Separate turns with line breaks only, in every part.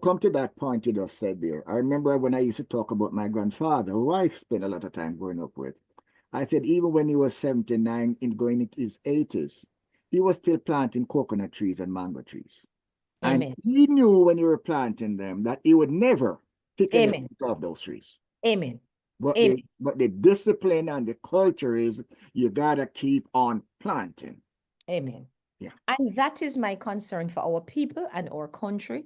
come to that point you just said there. I remember when I used to talk about my grandfather, who I spent a lot of time growing up with. I said even when he was 79 and going into his 80s, he was still planting coconut trees and mango trees. And
Amen.
he knew when he were planting them that he would never pick any
Amen.
fruit off those trees.
Amen.
But
Amen.
the discipline and the culture is you gotta keep on planting.
Amen.
Yeah.
And that is my concern for our people and our country,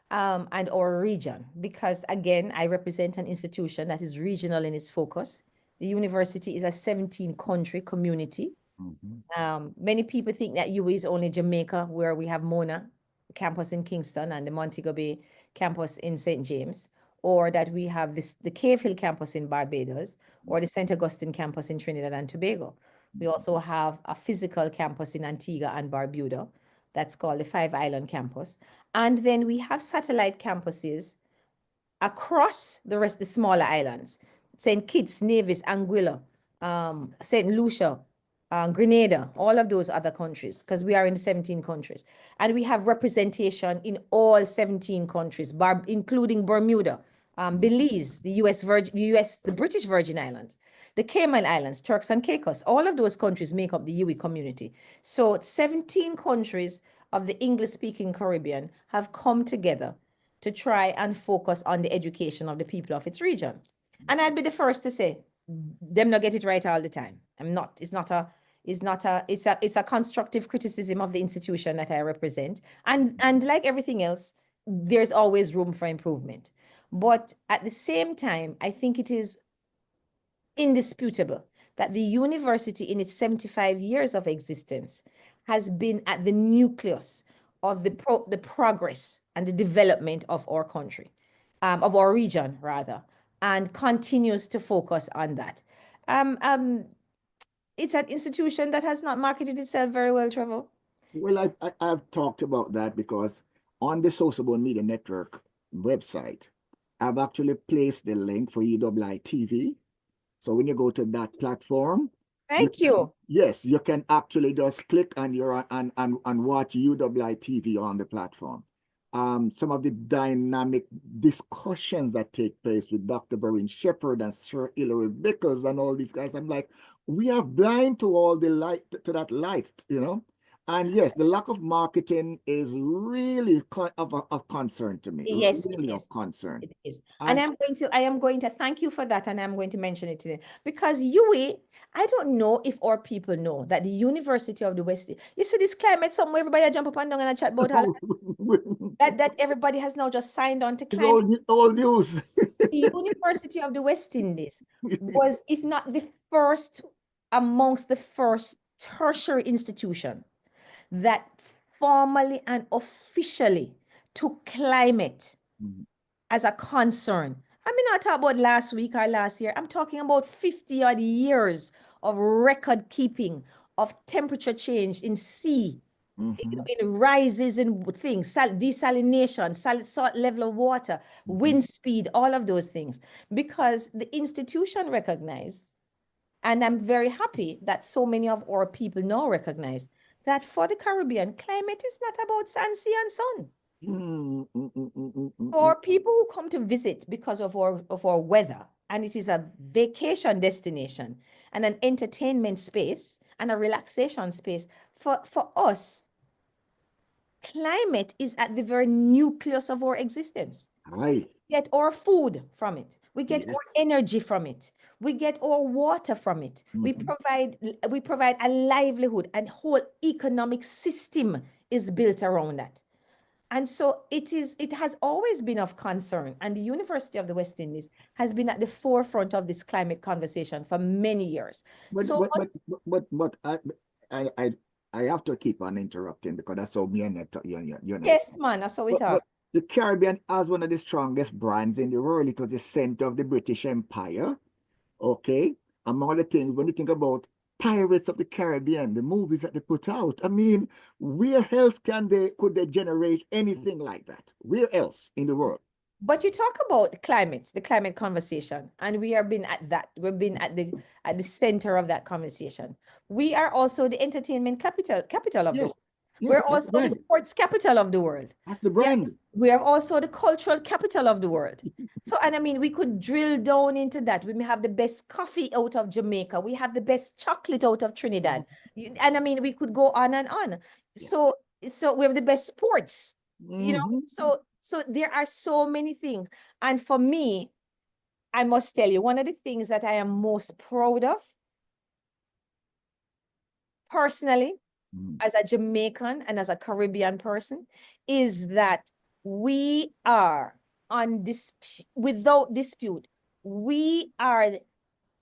and our region, because again, I represent an institution that is regional in its focus. The university is a 17 country community.
Mhm.
Many people think that UWI is only Jamaica, where we have Mona campus in Kingston and the Montego Bay campus in St. James, or that we have the Cave Hill campus in Barbados, or the St. Augustine campus in Trinidad and Tobago. We also have a physical campus in Antigua and Barbuda. That's called the Five Island campus. And then we have satellite campuses across the rest of the smaller islands. St. Kitts, Nevis, Anguilla, St. Lucia, Grenada, all of those other countries, because we are in 17 countries. And we have representation in all 17 countries, including Bermuda, Belize, the British Virgin Islands, the Cayman Islands, Turks and Caicos. All of those countries make up the UWI community. So 17 countries of the English-speaking Caribbean have come together to try and focus on the education of the people of its region. And I'd be the first to say, them not get it right all the time. I'm not. It's a constructive criticism of the institution that I represent. And like everything else, there's always room for improvement. But at the same time, I think it is indisputable that the university in its 75 years of existence has been at the nucleus of the progress and the development of our country, of our region rather, and continues to focus on that. Um, um, it's an institution that has not marketed itself very well, Trevor.
Well, I've talked about that because on the SosoBone Media Network website, I've actually placed the link for UWI TV. So when you go to that platform,
Thank you.
yes, you can actually just click and you're and watch UWI TV on the platform. Some of the dynamic discussions that take place with Dr. Vereen Shepherd and Sir Hilary Bickers and all these guys, I'm like, we are blind to all the light, to that light, you know? And yes, the lack of marketing is really of concern to me,
Yes, it
really of
is.
concern.
It is. And
And
I am going to thank you for that. And I'm going to mention it today because UWI, I don't know if our people know that the University of the West, you see this climate somewhere, everybody jump up and down and chat about how that everybody has now just signed on to
it's
climate.
all news.
The University of the West Indies was, if not the first, amongst the first tertiary institution that formally and officially took climate as a concern. I mean, not talk about last week or last year. I'm talking about 50 odd years of record keeping of temperature change in sea,
Mhm,
in rises in things, desalination, salt level of water,
mhm.
wind speed, all of those things. Because the institution recognized, and I'm very happy that so many of our people now recognize that for the Caribbean, climate is not about sun, sea, and sun.
Mm, mm, mm, mm, mm, mm, mm.
For people who come to visit because of our weather, and it is a vacation destination and an entertainment space and a relaxation space, for us, climate is at the very nucleus of our existence.
Aye,
We get our food from it. We get
yes.
our energy from it. We get our water from it.
Mhm.
We provide a livelihood, and whole economic system is built around that. And so it has always been of concern. And the University of the West Indies has been at the forefront of this climate conversation for many years.
But
So
but but but I I I have to keep on interrupting because that's how me and you and I
yes,
talk.
man, I saw it all.
But the Caribbean has one of the strongest brands in the world. It was the center of the British Empire. Okay. Among other things, when you think about Pirates of the Caribbean, the movies that they put out, I mean, where else could they generate anything like that? Where else in the world?
But you talk about the climate conversation, and we have been at that. We've been at the center of that conversation. We are also the entertainment capital of the
Yes.
world.
Yeah,
We're
that's the
also the
brand.
sports capital of the world.
That's the
Yeah.
brand.
We are also the cultural capital of the world. So, and I mean, we could drill down into that. We may have the best coffee out of Jamaica. We have the best chocolate out of Trinidad. And I mean, we could go on and on.
Yeah.
So we have the best sports, you know.
Mhm.
So there are so many things. And for me, I must tell you, one of the things that I am most proud of personally, as a Jamaican and as a Caribbean person, is that we are without dispute, we are,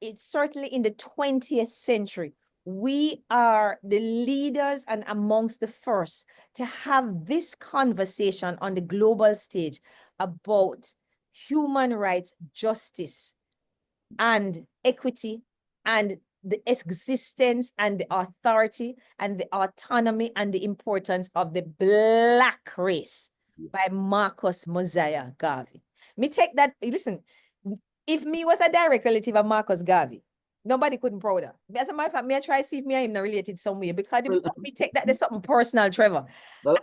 it's certainly in the 20th century, we are the leaders and amongst the first to have this conversation on the global stage about human rights, justice, and equity, and the existence and the authority and the autonomy and the importance of the Black race by Marcus Mosiah Garvey. Me take that, listen, if me was a direct relative of Marcus Garvey, nobody couldn't proud of. As a matter of fact, me I try to see if me I'm not related some way, because me take that there's something personal, Trevor.
Well,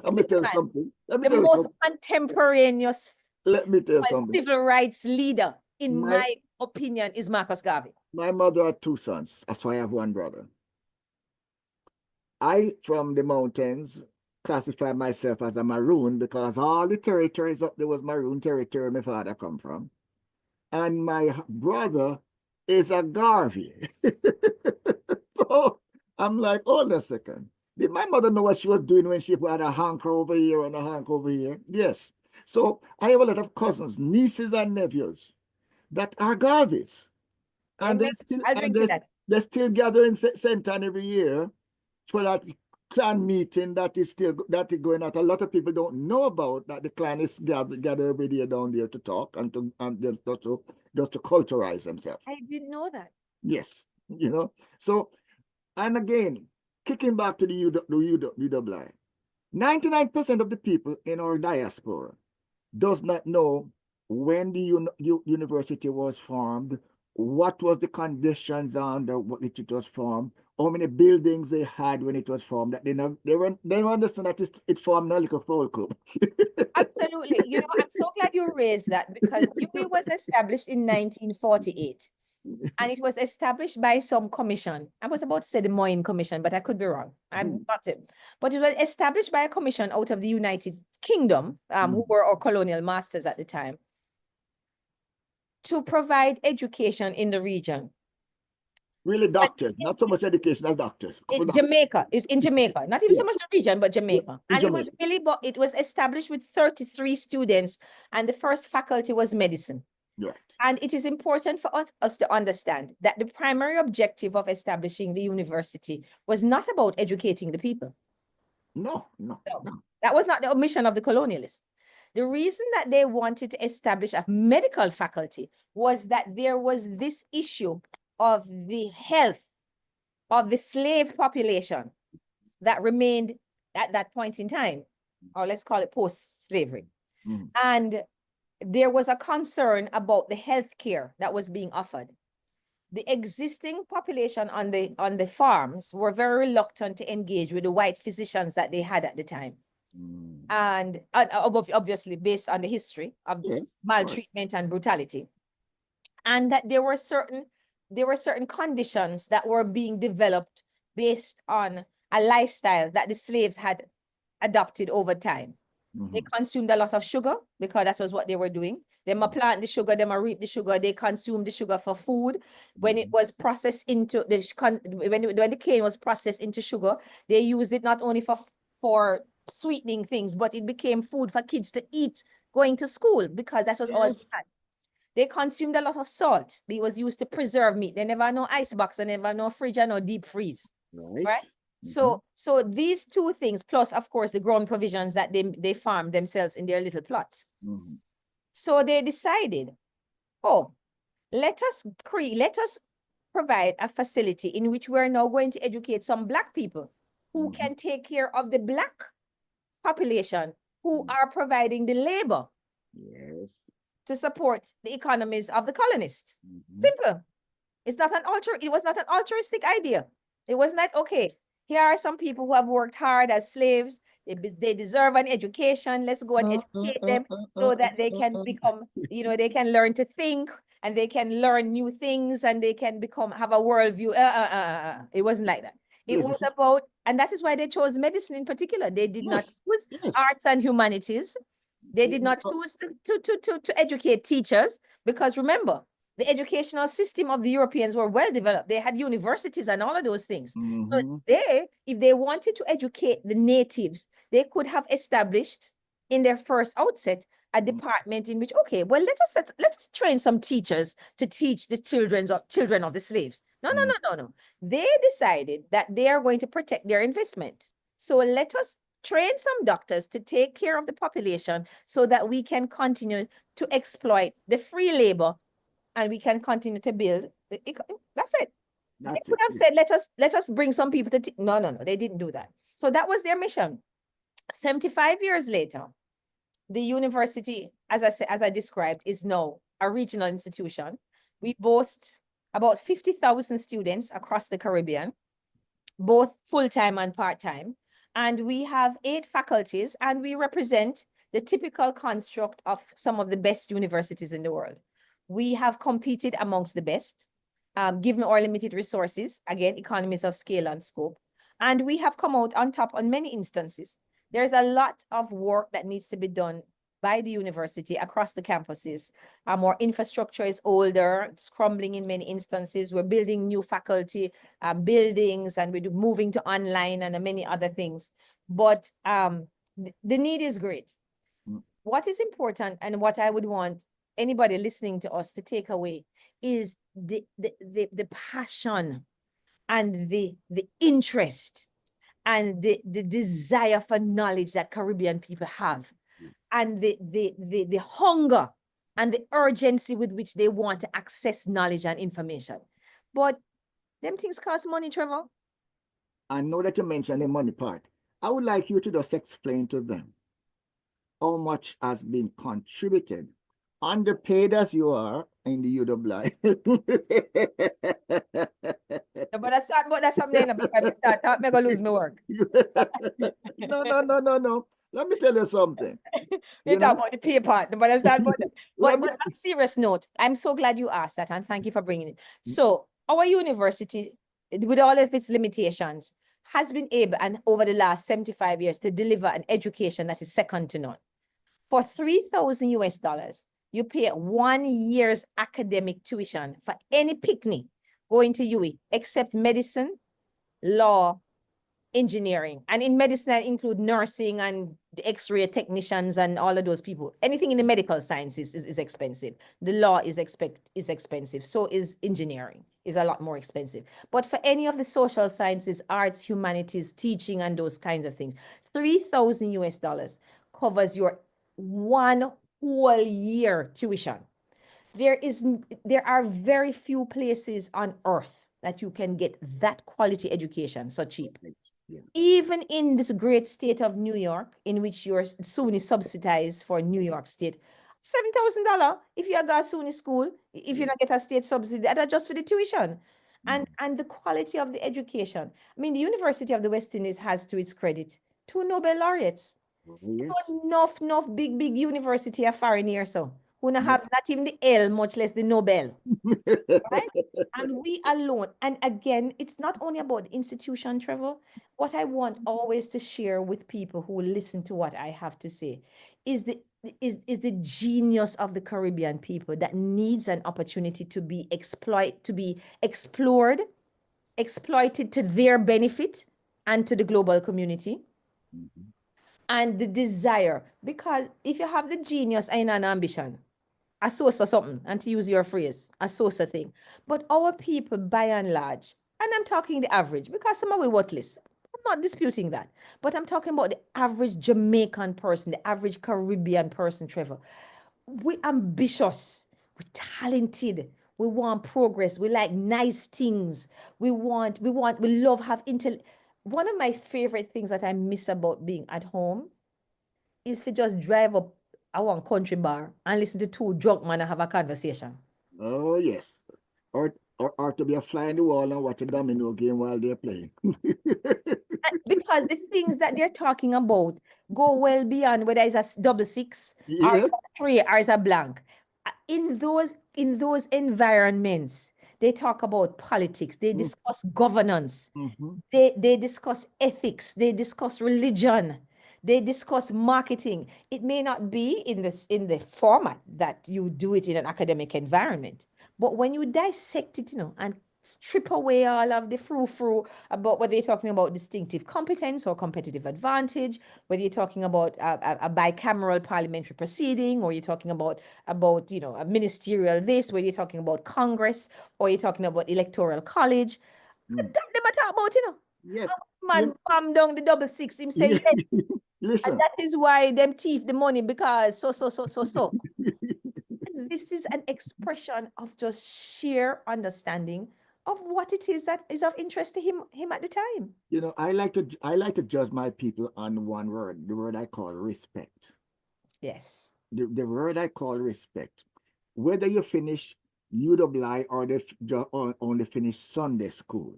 let me tell you something. Let me
The
tell you
most
something.
contemporaneous
Let me tell you something.
civil rights leader, in
My
my opinion, is Marcus Garvey.
my mother had two sons, so I have one brother. I, from the mountains, classify myself as a Maroon because all the territories up there was Maroon territory my father come from. And my brother is a Garvey. So I'm like, hold a second. Did my mother know what she was doing when she had a hanker over here and a hanker over here? Yes. So I have a lot of cousins, nieces and nephews that are Garveys. And
Amen. I'll drink to that.
they still gather in St. Anne every year for that clan meeting that is going out. A lot of people don't know about that. The clan is gather every day down there to talk and just to culturalize themselves.
I didn't know that.
Yes, So, and again, kicking back to the UWI, 99% of the people in our diaspora does not know when the university was formed, what was the conditions under which it was formed, how many buildings they had when it was formed. That they don't understand that it formed a little folk club.
Absolutely. You know, I'm so glad you raised that, because UWI was established in 1948. And it was established by some commission. I was about to say the Moyne Commission, but I could be wrong. I'm not it. But it was established by a commission out of the United Kingdom, who were our colonial masters at the time, to provide education in the region.
Really doctors, not so much education as doctors.
Jamaica, it's in Jamaica, not even so much the region, but Jamaica.
In
And
Jamaica.
it was established with 33 students, and the first faculty was medicine.
Right.
And it is important for us to understand that the primary objective of establishing the university was not about educating the people.
No.
That was not the mission of the colonialists. The reason that they wanted to establish a medical faculty was that there was this issue of the health of the slave population that remained at that point in time, or let's call it post-slavery. And there was a concern about the health care that was being offered. The existing population on the farms were very reluctant to engage with the white physicians that they had at the time. And obviously based on the history of maltreatment and brutality. And that there were certain conditions that were being developed based on a lifestyle that the slaves had adopted over time. They consumed a lot of sugar because that was what they were doing. They plant the sugar, they reap the sugar, they consumed the sugar for food. When it was processed into when the cane was processed into sugar, they used it not only for sweetening things, but it became food for kids to eat going to school, because that was all they had. They consumed a lot of salt. It was used to preserve meat. They never no icebox, they never no fridge and no deep freeze. Right? So these two things, plus of course the grown provisions that they farm themselves in their little plots. So they decided, let us provide a facility in which we're now going to educate some Black people who can take care of the Black population who are providing the labor to support the economies of the colonists. Simple. It was not an altruistic idea. It was not, okay, here are some people who have worked hard as slaves. They deserve an education. Let's go and educate them so that they can become, they can learn to think and they can learn new things and they can have a worldview. It wasn't like that. It was about, and that is why they chose medicine in particular. They did not choose arts and humanities. They did not choose to educate teachers, because remember, the educational system of the Europeans were well developed. They had universities and all of those things. So if they wanted to educate the natives, they could have established in their first outset a department in which, okay, well, let us train some teachers to teach the children of the slaves. No. They decided that they are going to protect their investment. So let us train some doctors to take care of the population so that we can continue to exploit the free labor and we can continue to build. That's it. They could have said, let us bring some people to no, they didn't do that. So that was their mission. 75 years later, the university, as I described, is now a regional institution. We boast about 50,000 students across the Caribbean, both full-time and part-time. And we have 8 faculties, and we represent the typical construct of some of the best universities in the world. We have competed amongst the best, given our limited resources, again, economies of scale and scope. And we have come out on top on many instances. There's a lot of work that needs to be done by the university across the campuses. Our infrastructure is older, it's crumbling in many instances. We're building new faculty buildings, and we're moving to online and many other things. But the need is great. What is important, and what I would want anybody listening to us to take away, is the passion and the interest and the desire for knowledge that Caribbean people have, and the hunger and the urgency with which they want to access knowledge and information. But them things cost money, Trevor.
I know that you mentioned the money part. I would like you to just explain to them how much has been contributed, underpaid as you are, in the UWI.
But that's something about I may go lose my work.
No. Let me tell you something.
You talk about the pay part, but that's not about it. But on a serious note, I'm so glad you asked that, and thank you for bringing it. So our university, with all of its limitations, has been able, and over the last 75 years, to deliver an education that is second to none. For $3,000 US, you pay 1 year's academic tuition for any picnic going to UWI, except medicine, law, engineering. And in medicine, I include nursing and the X-ray technicians and all of those people. Anything in the medical sciences is expensive. The law is expensive. So is engineering, is a lot more expensive. But for any of the social sciences, arts, humanities, teaching, and those kinds of things, $3,000 US covers your 1 whole year tuition. There are very few places on earth that you can get that quality education so cheap. Even in this great state of New York, in which your SUNY subsidized for New York State, $7,000 if you go to SUNY school, if you don't get a state subsidy, that's just for the tuition. And the quality of the education. I mean, the University of the West Indies has, to its credit, 2 Nobel laureates. Enough big university are foreign here, so who not have not even the L, much less the Nobel. Right? And we alone. And again, it's not only about the institution, Trevor. What I want always to share with people who listen to what I have to say is the genius of the Caribbean people that needs an opportunity to be explored, exploited to their benefit and to the global community. And the desire, because if you have the genius and an ambition, a source of something, and to use your phrase, a source of thing. But our people, by and large, and I'm talking the average, because some are worthless. I'm not disputing that. But I'm talking about the average Jamaican person, the average Caribbean person, Trevor. We're ambitious, we're talented, we want progress, we like nice things, we love have intel. One of my favorite things that I miss about being at home is to just drive up a one country bar and listen to 2 drunk men and have a conversation.
Oh, yes. Or to be a fly in the wall and watch a domino game while they're playing.
because the things that they're talking about go well beyond whether it's a double six or
Yes.
it's a three or it's a blank. In those environments, they talk about politics, they discuss governance, they discuss ethics, they discuss religion, they discuss marketing. It may not be in the format that you do it in an academic environment, but when you dissect it, and strip away all of the frou-frou about whether you're talking about distinctive competence or competitive advantage, whether you're talking about a bicameral parliamentary proceeding, or you're talking about a ministerial this, whether you're talking about Congress, or you're talking about electoral college. Them I talk about,
Yes.
man palm down the double six, him say,
Yeah.
yes. And
Listen.
that is why them thief the money, because so. This is an expression of just sheer understanding of what it is that is of interest to him at the time.
I like to judge my people on one word, the word I call respect.
Yes.
The word I call respect. Whether you finish UWI or only finish Sunday school.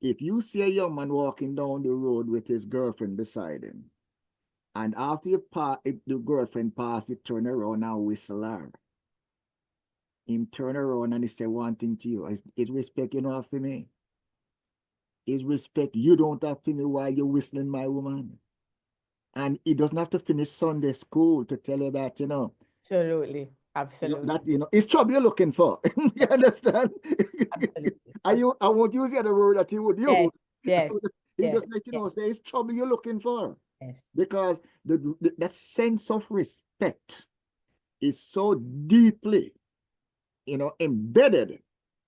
If you see a young man walking down the road with his girlfriend beside him, and after if the girlfriend pass, you turn around and whistle her. Him turn around and he say one thing to you. Is respect you don't have for me? Is respect you don't have for me while you're whistling my woman? And he doesn't have to finish Sunday school to tell you that,
Absolutely. Absolutely.
it's trouble you're looking for. You understand?
Absolutely.
I won't use the other word that he would use.
Yes.
He
Yes.
just let you know, say it's trouble you're looking for.
Yes.
Because that sense of respect is so deeply, embedded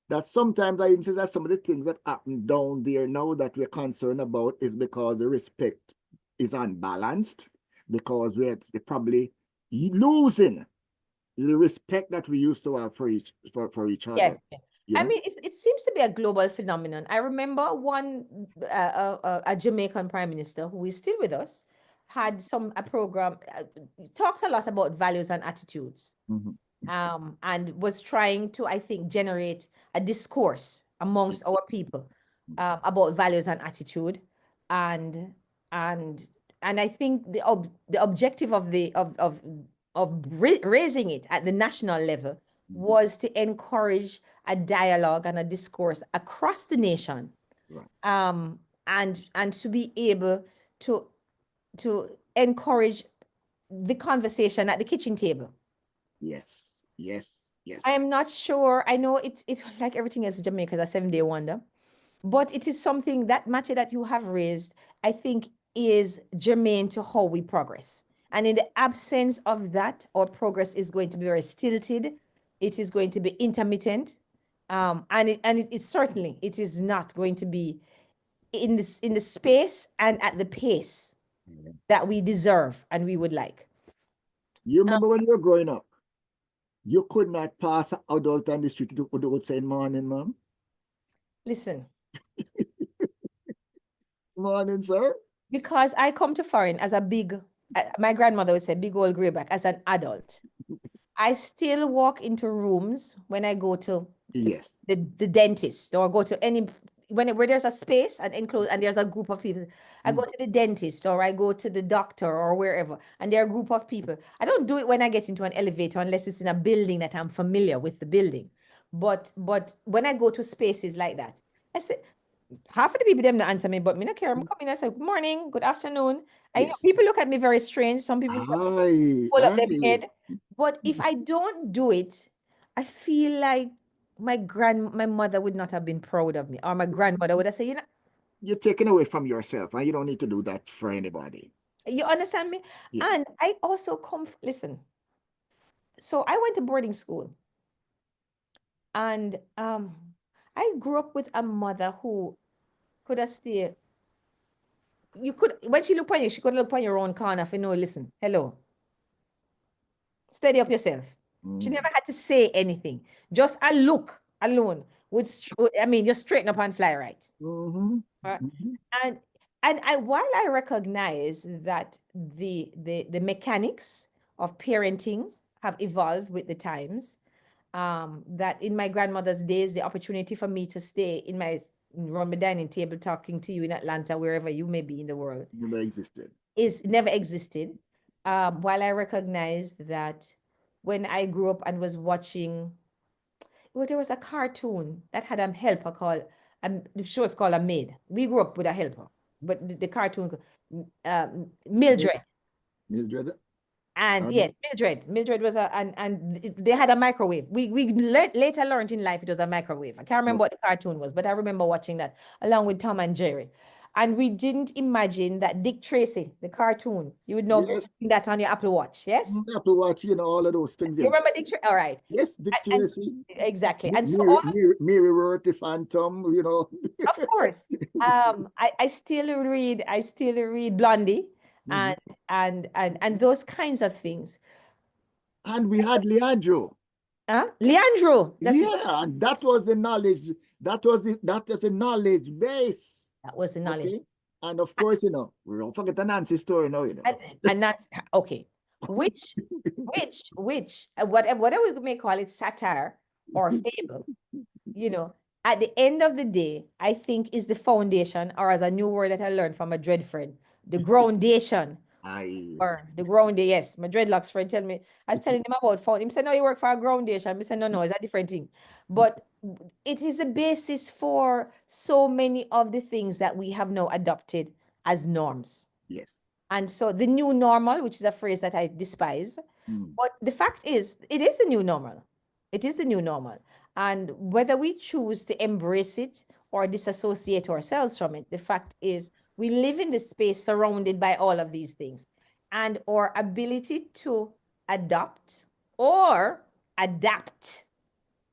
that sometimes I even say that some of the things that happen down there now that we're concerned about is because the respect is unbalanced, because we're probably losing the respect that we used to have for each other.
Yes. I mean, it seems to be a global phenomenon. I remember a Jamaican prime minister who is still with us had a program, talked a lot about values and attitudes, and was trying to, I think, generate a discourse amongst our people about values and attitude, and and I think the objective of raising it at the national level was to encourage a dialogue and a discourse across the nation, and to be able to encourage the conversation at the kitchen table.
Yes.
I am not sure. I know it's like everything else in Jamaica is a 7-day wonder, but it is something, that matter that you have raised, I think, is germane to how we progress. And in the absence of that, our progress is going to be very stilted. It is going to be intermittent, and it is certainly, it is not going to be in the space and at the pace that we deserve and we would like.
You remember when you were growing up, you could not pass an adult on the street without saying morning, ma'am?
Listen.
Morning, sir.
Because I come to foreign as a big, my grandmother would say, big old grayback, as an adult. I still walk into rooms when I go to the dentist, or go to any, where there's a space and enclosed and there's a group of people. I go to the dentist, or I go to the doctor, or wherever, and there are a group of people. I don't do it when I get into an elevator unless it's in a building that I'm familiar with the building. But when I go to spaces like that, I say, half of the people them not answer me, but me not care. I'm coming. I say good morning, good afternoon. I know people look at me very strange. Some people pull up their head. But if I don't do it, I feel like my mother would not have been proud of me, or my grandmother would have said,
you're taken away from yourself, and you don't need to do that for anybody.
You understand me? Yeah. And I also listen. So I went to boarding school, and I grew up with a mother who could have stayed. You could, when she look on you, she could look on your own corner for listen, hello, steady up yourself. She never had to say anything. Just a look alone would, just straighten up and fly right. Right? And while I recognize that the mechanics of parenting have evolved with the times, that in my grandmother's days, the opportunity for me to stay in my around the dining table talking to you in Atlanta, wherever you may be in the world,
Never existed.
never existed. While I recognize that when I grew up and was watching, well, there was a cartoon that had a helper called, the show was called A Maid. We grew up with a helper, but the cartoon, Mildred.
Mildred.
And yes, Mildred was and they had a microwave. We later learned in life it was a microwave. I can't remember what the cartoon was, but I remember watching that along with Tom and Jerry. And we didn't imagine that Dick Tracy, the cartoon, you would know
Yes.
that on your Apple Watch, yes?
Apple Watch, all of those things,
You
yes.
remember Dick Tracy? All right.
Yes, Dick Tracy.
Exactly. And so all,
Mary Worth, the Phantom,
of course. I still read Blondie and those kinds of things.
And we had Leandro.
Leandro.
Yeah, and that was the knowledge. That was the knowledge base.
That was the knowledge.
Okay? And of course, we don't forget the Nancy story now,
And that's okay. Which, whatever we may call it, satire or fable, at the end of the day, I think is the foundation, or as a new word that I learned from a dread friend, the groundation. Or the groundation, yes. My dreadlocks friend tell me, I was telling him about foundation. He said, no, you work for a groundation. I said, no, it's a different thing. But it is a basis for so many of the things that we have now adopted as norms.
Yes.
And so the new normal, which is a phrase that I despise, but the fact is, it is the new normal. It is the new normal. And whether we choose to embrace it or disassociate ourselves from it, the fact is we live in the space surrounded by all of these things. And our ability to adopt or adapt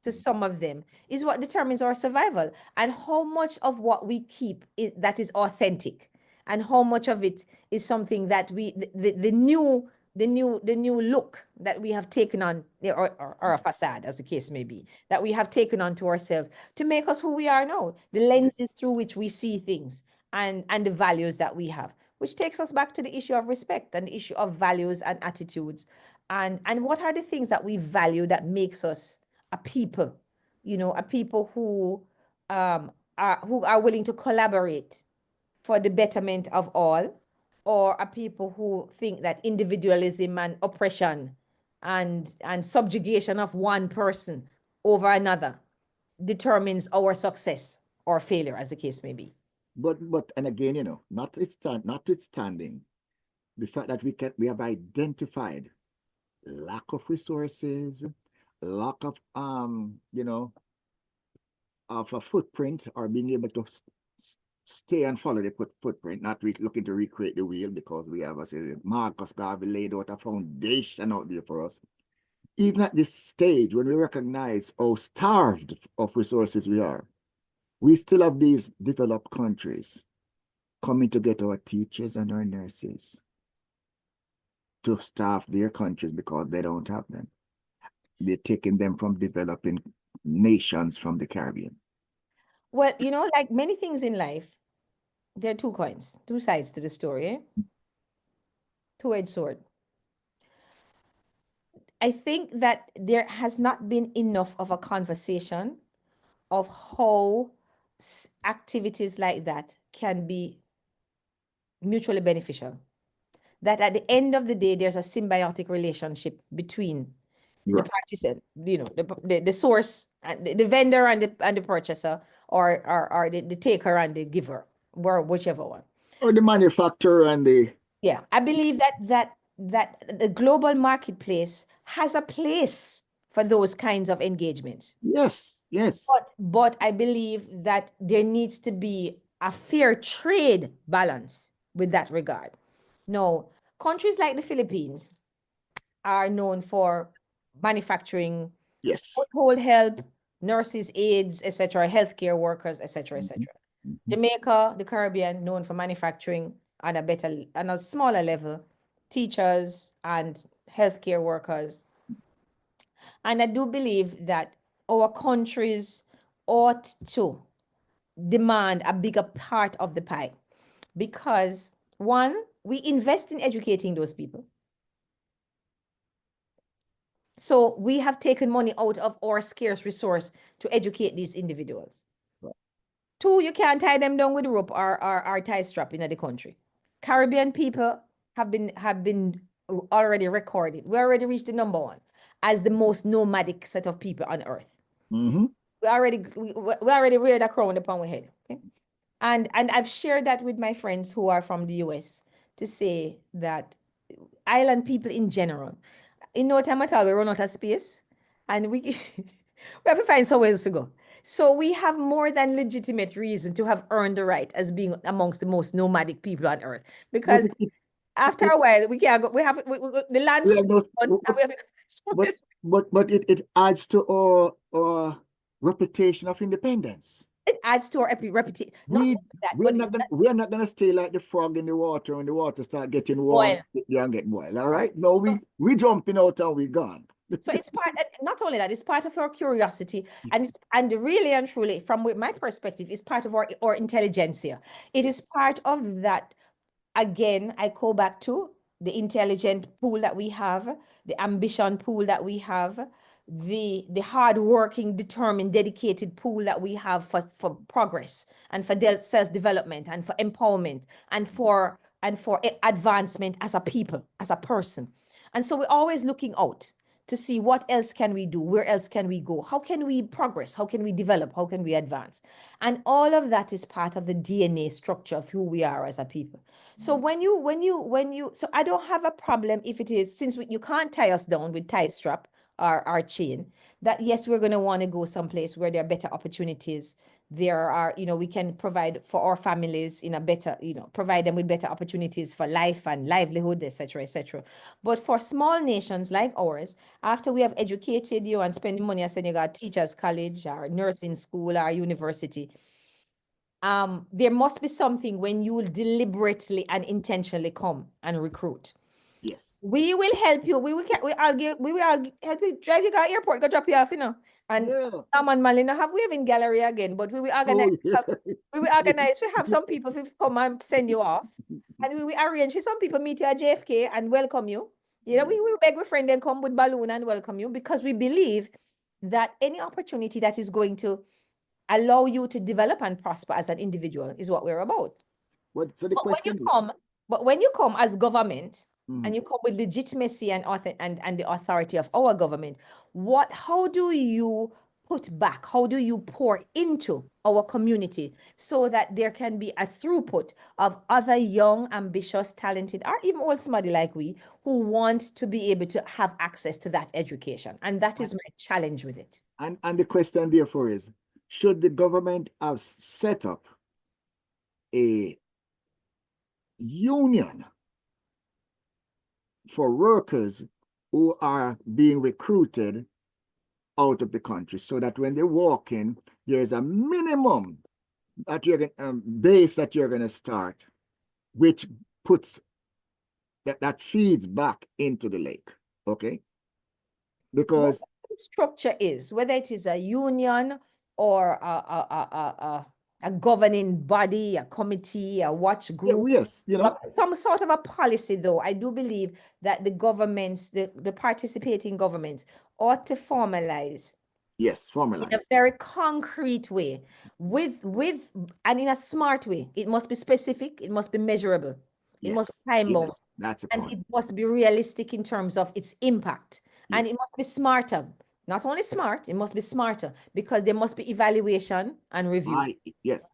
to some of them is what determines our survival, and how much of what we keep that is authentic, and how much of it is something that the new look that we have taken on, or a facade, as the case may be, that we have taken on to ourselves to make us who we are now, the lenses through which we see things, and the values that we have, which takes us back to the issue of respect and the issue of values and attitudes, and what are the things that we value that makes us a people, a people who are willing to collaborate for the betterment of all, or a people who think that individualism and oppression and subjugation of one person over another determines our success or failure, as the case may be.
But and again, notwithstanding the fact that we have identified lack of resources, lack of of a footprint, or being able to stay and follow the footprint, not looking to recreate the wheel, because we have, as Marcus Garvey laid out a foundation out there for us. Even at this stage, when we recognize how starved of resources we are, we still have these developed countries coming to get our teachers and our nurses to staff their countries because they don't have them. They're taking them from developing nations from the Caribbean.
Well, like many things in life, there are two coins, two sides to the story, eh? Two-edged sword. I think that there has not been enough of a conversation of how activities like that can be mutually beneficial. That at the end of the day, there's a symbiotic relationship between the parties, the source, the vendor and the purchaser, or the taker and the giver, or whichever one.
Or the manufacturer and the...
Yeah, I believe that the global marketplace has a place for those kinds of engagements.
Yes.
But I believe that there needs to be a fair trade balance with that regard. No, countries like the Philippines are known for manufacturing,
yes,
household help, nurses, aides, etc., healthcare workers, etc., etc. Jamaica, the Caribbean, known for manufacturing on a smaller level, teachers and healthcare workers. And I do believe that our countries ought to demand a bigger part of the pie, because one, we invest in educating those people. So we have taken money out of our scarce resource to educate these individuals. Two, you can't tie them down with rope or tie strap in the country. Caribbean people have been already recorded. We already reached the number one as the most nomadic set of people on earth.
Mm-hmm.
We already wear that crown upon our head. Okay? And I've shared that with my friends who are from the US to say that island people in general, in no time at all, we run out of space and we we have to find somewhere else to go. So we have more than legitimate reason to have earned the right as being amongst the most nomadic people on earth. Because after a while, we can't go. The land.
But it adds to our reputation of independence.
It adds to our reputation.
We're not gonna stay like the frog in the water when the water start getting warm. You and get boiled. All right. No, we jumping out and we gone.
So it's part, not only that, it's part of our curiosity, and really and truly, from my perspective, it's part of our intelligentsia. It is part of that. Again, I go back to the intelligent pool that we have, the ambition pool that we have, the hardworking, determined, dedicated pool that we have for progress and for self-development and for empowerment and for advancement as a people, as a person. And so we're always looking out to see what else can we do, where else can we go, how can we progress, how can we develop, how can we advance. And all of that is part of the DNA structure of who we are as a people. So so I don't have a problem if it is, since you can't tie us down with tie strap or our chain, that yes, we're going to want to go someplace where there are better opportunities. There are, we can provide for our families in a better, provide them with better opportunities for life and livelihood, etc., etc. But for small nations like ours, after we have educated you and spending money as you got teachers college or nursing school or university, there must be something when you will deliberately and intentionally come and recruit.
Yes.
We will help you. We will help you drive you to the airport, go drop you off, And Norman Malina, have we even gallery again? But we will organize. We have some people who come and send you off. And we will arrange for some people meet you at JFK and welcome you. We will beg a friend and come with balloon and welcome you, because we believe that any opportunity that is going to allow you to develop and prosper as an individual is what we're about. But when you come as government, and you come with legitimacy and the authority of our government, how do you put back, how do you pour into our community so that there can be a throughput of other young, ambitious, talented, or even old somebody like we who want to be able to have access to that education? And that is my challenge with it.
And the question therefore is, should the government have set up a union for workers who are being recruited out of the country, so that when they walk in, there's a minimum that you're going base that you're going to start, which puts that feeds back into the lake, okay? Because
the structure is, whether it is a union or a governing body, a committee, a watch group.
Yes,
some sort of a policy, though. I do believe that the governments, the participating governments, ought to formalize.
Yes, formalize.
In a very concrete way, and in a smart way. It must be specific, it must be measurable, it must be time-bound.
That's a
point.
And
it must be realistic in terms of its impact. And it must be smarter. Not only smart, it must be smarter, because there must be evaluation and review.
Yes.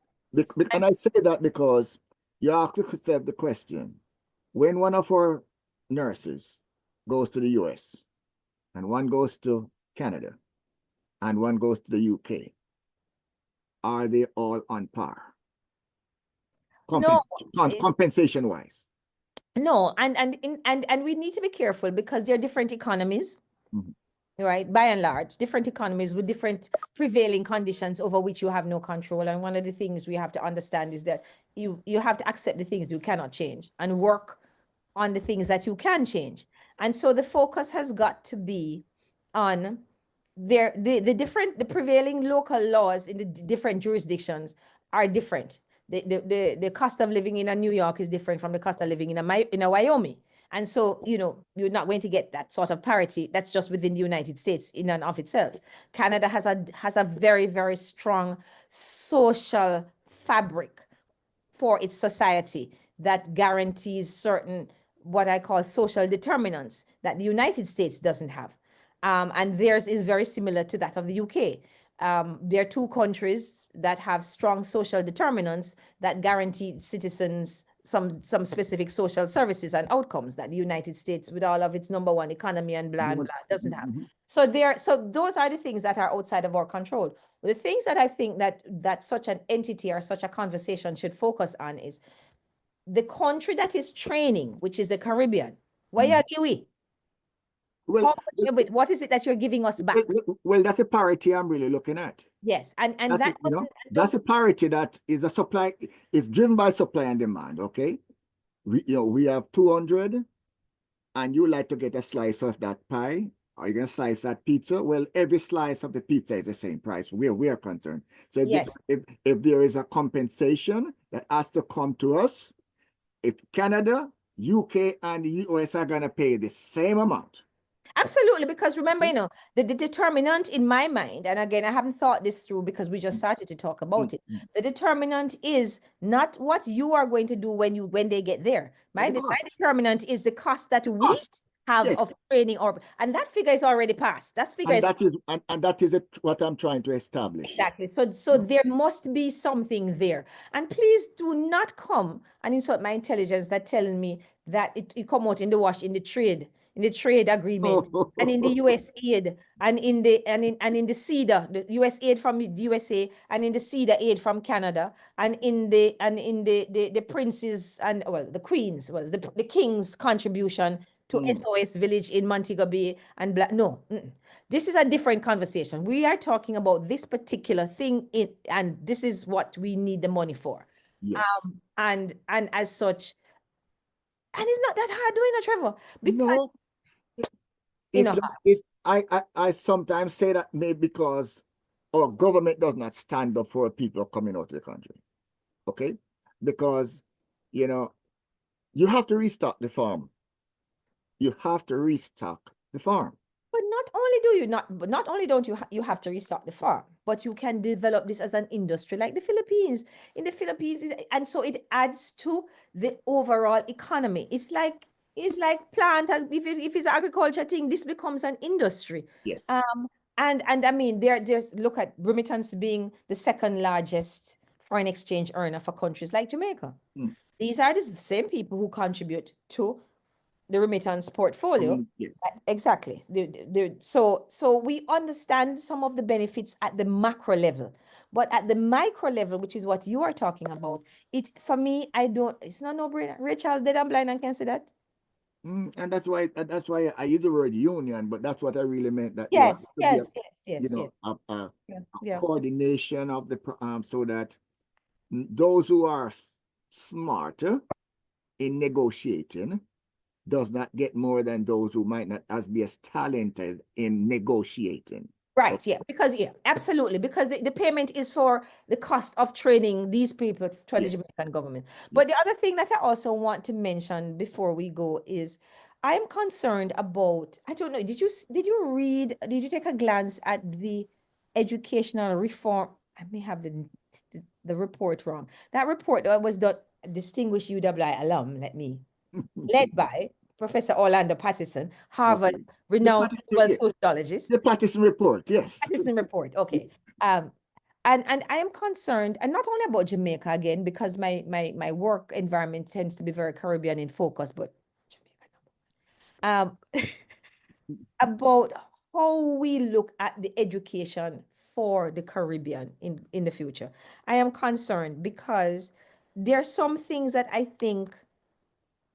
And I say that because you asked yourself the question, when one of our nurses goes to the US, and one goes to Canada, and one goes to the UK, are they all on par? Compensation-wise?
No, and we need to be careful, because there are different economies. Right, by and large, different economies with different prevailing conditions over which you have no control. And one of the things we have to understand is that you have to accept the things you cannot change and work on the things that you can change. And so the focus has got to be on the prevailing local laws in the different jurisdictions are different. The cost of living in a New York is different from the cost of living in a Wyoming. And so, you're not going to get that sort of parity. That's just within the United States in and of itself. Canada has a very, very strong social fabric for its society that guarantees certain, what I call social determinants that the United States doesn't have. And theirs is very similar to that of the UK. There are two countries that have strong social determinants that guarantee citizens some specific social services and outcomes that the United States, with all of its number one economy and blah and blah, doesn't have. So those are the things that are outside of our control. The things that I think that such an entity or such a conversation should focus on is the country that is training, which is the Caribbean. Why are you?
Well,
what is it that you're giving us back?
Well, that's a parity I'm really looking at.
Yes, and
that's that's a parity that is a supply, is driven by supply and demand. Okay, we have 200, and you like to get a slice of that pie. Are you gonna slice that pizza? Well, every slice of the pizza is the same price where we are concerned. So if there is a compensation that has to come to us, if Canada, UK, and the US are gonna pay the same amount.
Absolutely, because remember, the determinant in my mind, and again, I haven't thought this through because we just started to talk about it. The determinant is not what you are going to do when they get there. My determinant is the cost that we have of training, and that figure is already passed. That figure
and that is what I'm trying to establish.
Exactly. So there must be something there. And please do not come and insult my intelligence that telling me that it come out in the wash in the trade agreement and in the US aid and in the CEDA, the US aid from the USA, and in the CEDA aid from Canada, and in the princes and the queens, the king's contribution to SOS Village in Montego Bay and no. This is a different conversation. We are talking about this particular thing, and this is what we need the money for.
Yes.
And as such, and it's not that hard doing it, Trevor.
Because I sometimes say that maybe because our government does not stand up for people coming out of the country. Okay? Because, you have to restock the farm. You have to restock the farm.
But not only don't you have to restock the farm, but you can develop this as an industry like the Philippines. In the Philippines, and so it adds to the overall economy. It's like plant, if it's an agriculture thing, this becomes an industry.
Yes.
And I mean, just look at remittance being the second largest foreign exchange earner for countries like Jamaica. These are the same people who contribute to the remittance portfolio.
Yes.
Exactly. So we understand some of the benefits at the macro level, but at the micro level, which is what you are talking about, for me, it's not no-brainer. Ray Charles dead and blind and can say that.
And that's why I use the word union, but that's what I really meant. That
yes,
a coordination of the so that those who are smarter in negotiating does not get more than those who might not be as talented in negotiating.
Right, because absolutely, because the payment is for the cost of training these people to the Jamaican government. But the other thing that I also want to mention before we go is I'm concerned about, I don't know, did you take a glance at the educational reform? I may have the report wrong. That report that was the distinguished UWI alum, led by Professor Orlando Patterson, Harvard renowned sociologist.
The Patterson report, yes.
Patterson report, okay. And I am concerned, and not only about Jamaica again, because my work environment tends to be very Caribbean in focus, but Jamaica, about how we look at the education for the Caribbean in the future. I am concerned because there are some things that I think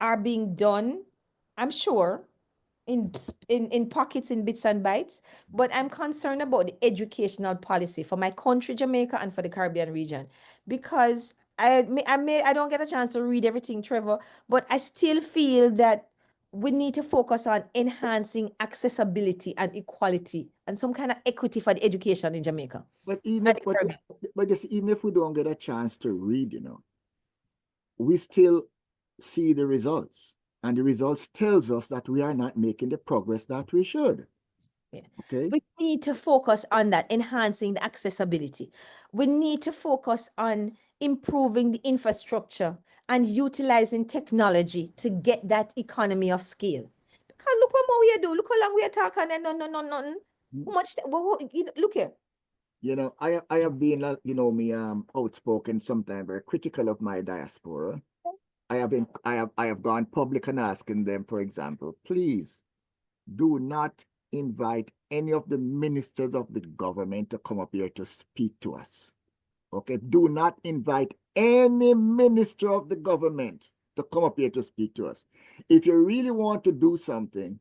are being done, I'm sure, in pockets, in bits and bytes, but I'm concerned about the educational policy for my country, Jamaica, and for the Caribbean region, because I don't get a chance to read everything, Trevor, but I still feel that we need to focus on enhancing accessibility and equality and some kind of equity for the education in Jamaica.
But even if we don't get a chance to read, we still see the results, and the results tells us that we are not making the progress that we should. Okay.
We need to focus on that, enhancing the accessibility. We need to focus on improving the infrastructure and utilizing technology to get that economy of scale. Because look what more we do. Look how long we are talking and nothing. How much? Look here.
You know, I have been, you know, me outspoken, sometimes very critical of my diaspora. I have gone public and asking them, for example, please do not invite any of the ministers of the government to come up here to speak to us. Okay, do not invite any minister of the government to come up here to speak to us. If you really want to do something,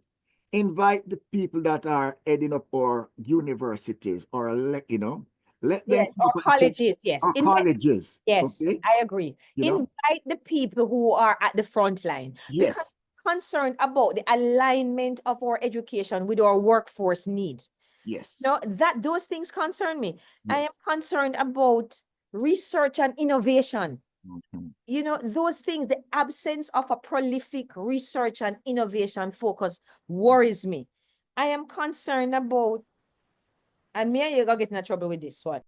invite the people that are heading up our universities or, you know, let them
Yes, or colleges, yes.
or colleges.
Yes,
Okay,
I agree.
you know,
Invite the people who are at the front line because
yes,
I'm concerned about the alignment of our education with our workforce needs.
yes,
No, that those things concern me. I am
yes.
concerned about research and innovation.
Mhm.
You know, those things, the absence of a prolific research and innovation focus worries me. I am concerned about, and me and you gonna get in trouble with this one.